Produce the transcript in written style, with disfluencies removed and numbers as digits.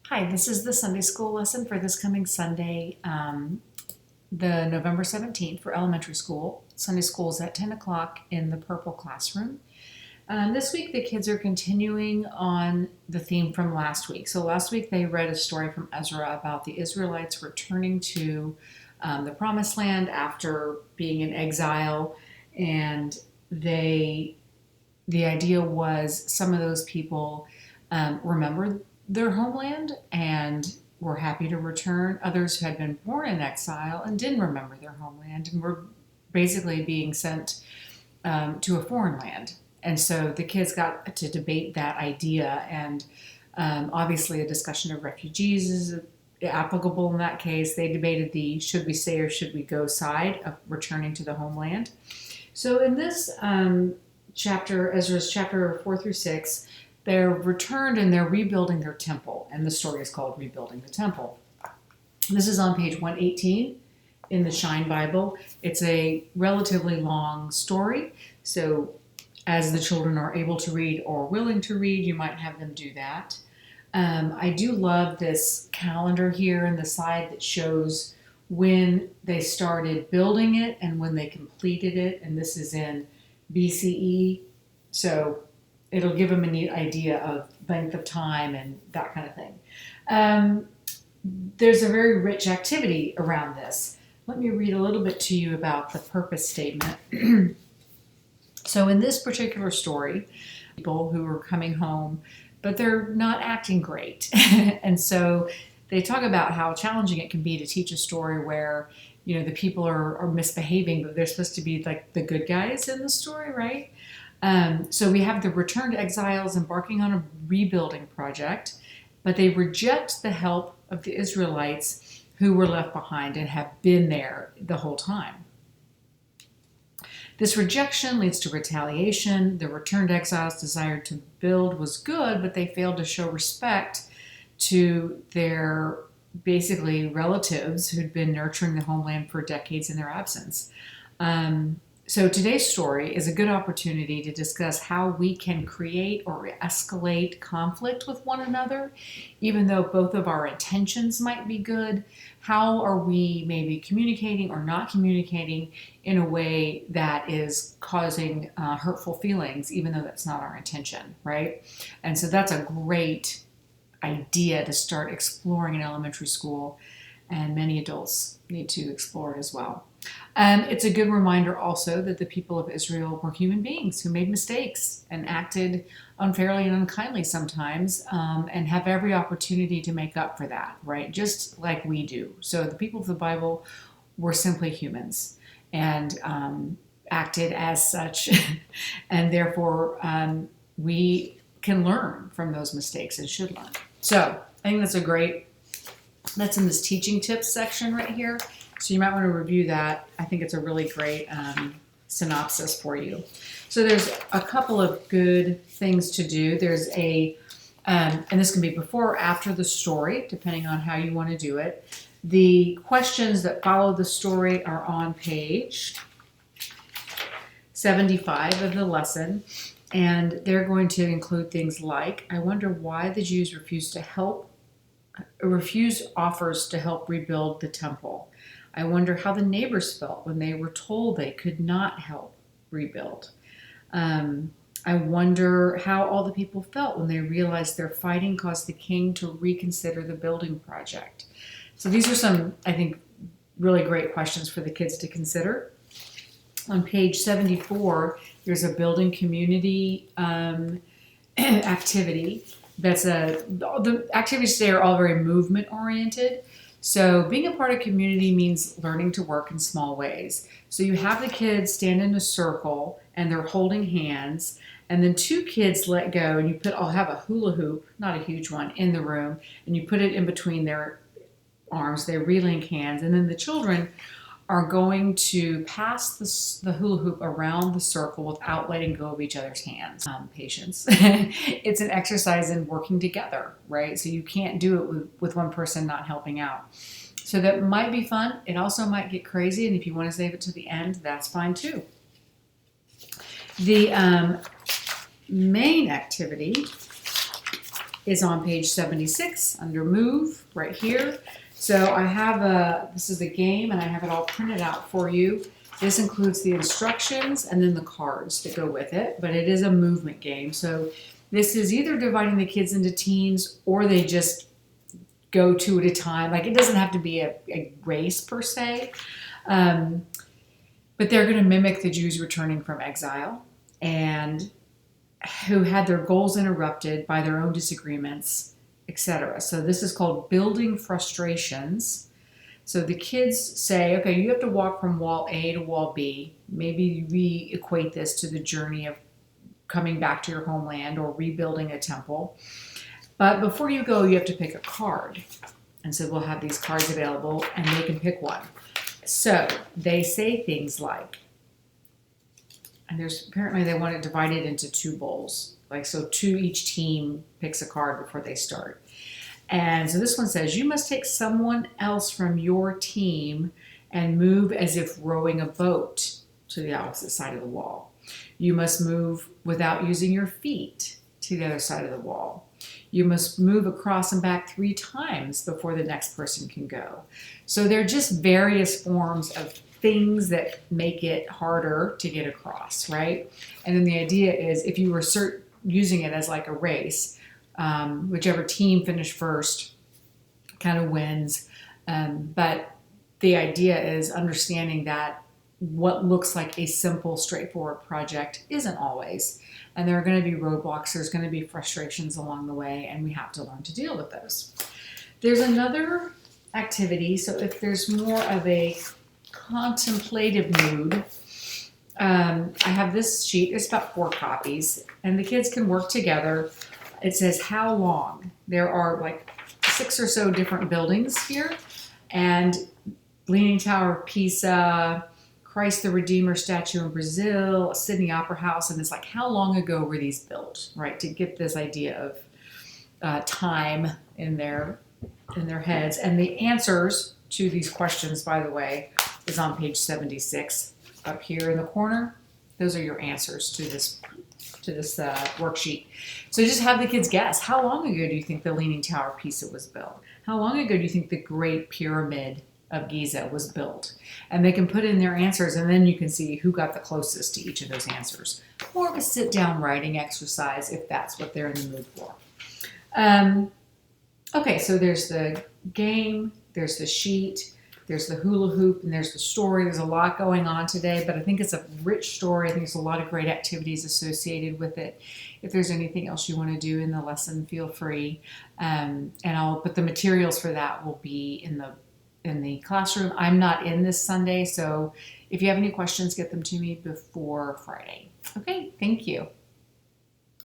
Hi, this is the Sunday school lesson for this coming Sunday, the November 17th for elementary school. Sunday school is at 10 o'clock in the purple classroom. This week the kids are continuing on the theme from last week. So last week they read a story from Ezra about the Israelites returning to the Promised Land after being in exile, and the idea was some of those people remembered their homeland and were happy to return. Others had been born in exile and didn't remember their homeland and were basically being sent to a foreign land. And so the kids got to debate that idea, and obviously a discussion of refugees is applicable in that case. They debated the should we stay or should we go side of returning to the homeland. So in this chapter, Ezra's chapter 4 through 6, they're returned and they're rebuilding their temple, and the story is called Rebuilding the Temple. This is on page 118 in the Shine Bible. It's a relatively long story, so as the children are able to read or willing to read, you might have them do that. I do love this calendar here in the side that shows when they started building it and when they completed it, and this is in BCE, so it'll give them a neat idea of length of time and that kind of thing. There's a very rich activity around this. Let me read a little bit to you about the purpose statement. So in this particular story, people who are coming home, but they're not acting great. And so they talk about how challenging it can be to teach a story where, the people are misbehaving, but they're supposed to be like the good guys in the story, right? So we have the returned exiles embarking on a rebuilding project, but they reject the help of the Israelites who were left behind and have been there the whole time. This rejection leads to retaliation. The returned exiles desired to build was good, but they failed to show respect to their basically relatives who'd been nurturing the homeland for decades in their absence. So today's story is a good opportunity to discuss how we can create or escalate conflict with one another, even though both of our intentions might be good. How are we maybe communicating or not communicating in a way that is causing hurtful feelings, even though that's not our intention, right? And so that's a great idea to start exploring in elementary school, and many adults need to explore it as well. It's a good reminder also that the people of Israel were human beings who made mistakes and acted unfairly and unkindly sometimes, and have every opportunity to make up for that, right? Just like we do. So the people of the Bible were simply humans and acted as such, and therefore we can learn from those mistakes and should learn. So I think that's in this teaching tips section right here. So you might want to review that. I think it's a really great synopsis for you. So there's a couple of good things to do. There's and this can be before or after the story, depending on how you want to do it. The questions that follow the story are on page 75 of the lesson. And they're going to include things like, I wonder why the Jews refused offers to help rebuild the temple. I wonder how the neighbors felt when they were told they could not help rebuild. I wonder how all the people felt when they realized their fighting caused the king to reconsider the building project. So these are some, I think, really great questions for the kids to consider. On page 74, there's a building community activity. The activities today are all very movement oriented. So being a part of community means learning to work in small ways. So you have the kids stand in a circle and they're holding hands, and then two kids let go, and I'll have a hula hoop, not a huge one, in the room, and you put it in between their arms. They relink hands, and then the children are going to pass the hula hoop around the circle without letting go of each other's hands. Patience. It's an exercise in working together, right? So you can't do it with one person not helping out. So that might be fun. It also might get crazy, and if you want to save it to the end, that's fine too. The main activity is on page 76 under Move right here. So I have this is the game, and I have it all printed out for you. This includes the instructions and then the cards that go with it, but it is a movement game. So this is either dividing the kids into teams or they just go two at a time. Like, it doesn't have to be a race per se, but they're going to mimic the Jews returning from exile and who had their goals interrupted by their own disagreements, etc. So this is called Building Frustrations. So the kids say, okay, you have to walk from wall A to wall B. Maybe we equate this to the journey of coming back to your homeland or rebuilding a temple. But before you go, you have to pick a card. And so we'll have these cards available and they can pick one. So they say things like, and apparently they want it divided into two bowls. Like, so each team picks a card before they start. And so this one says, you must take someone else from your team and move as if rowing a boat to the opposite side of the wall. You must move without using your feet to the other side of the wall. You must move across and back 3 times before the next person can go. So they're just various forms of things that make it harder to get across, right? And then the idea is, if you were using it as like a race, whichever team finished first kind of wins. But the idea is understanding that what looks like a simple, straightforward project isn't always. And there are going to be roadblocks, there's going to be frustrations along the way, and we have to learn to deal with those. There's another activity, so if there's more of a contemplative mood, I have this sheet. It's about 4 copies, and the kids can work together. It says how long. There are like 6 or so different buildings here, and Leaning Tower of Pisa, Christ the Redeemer statue in Brazil, Sydney Opera House, and it's like, how long ago were these built, right? To get this idea of time in their heads. And the answers to these questions, by the way, is on page 76 up here in the corner. Those are your answers to this worksheet. So just have the kids guess. How long ago do you think the Leaning Tower of Pisa was built? How long ago do you think the Great Pyramid of Giza was built? And they can put in their answers, and then you can see who got the closest to each of those answers. More of a sit-down writing exercise if that's what they're in the mood for. Okay, so there's the game, there's the sheet, there's the hula hoop, and there's the story. There's a lot going on today, but I think it's a rich story. I think there's a lot of great activities associated with it. If there's anything else you want to do in the lesson, feel free. And I'll put the materials for that will be in the classroom. I'm not in this Sunday, so if you have any questions, get them to me before Friday. Okay, thank you.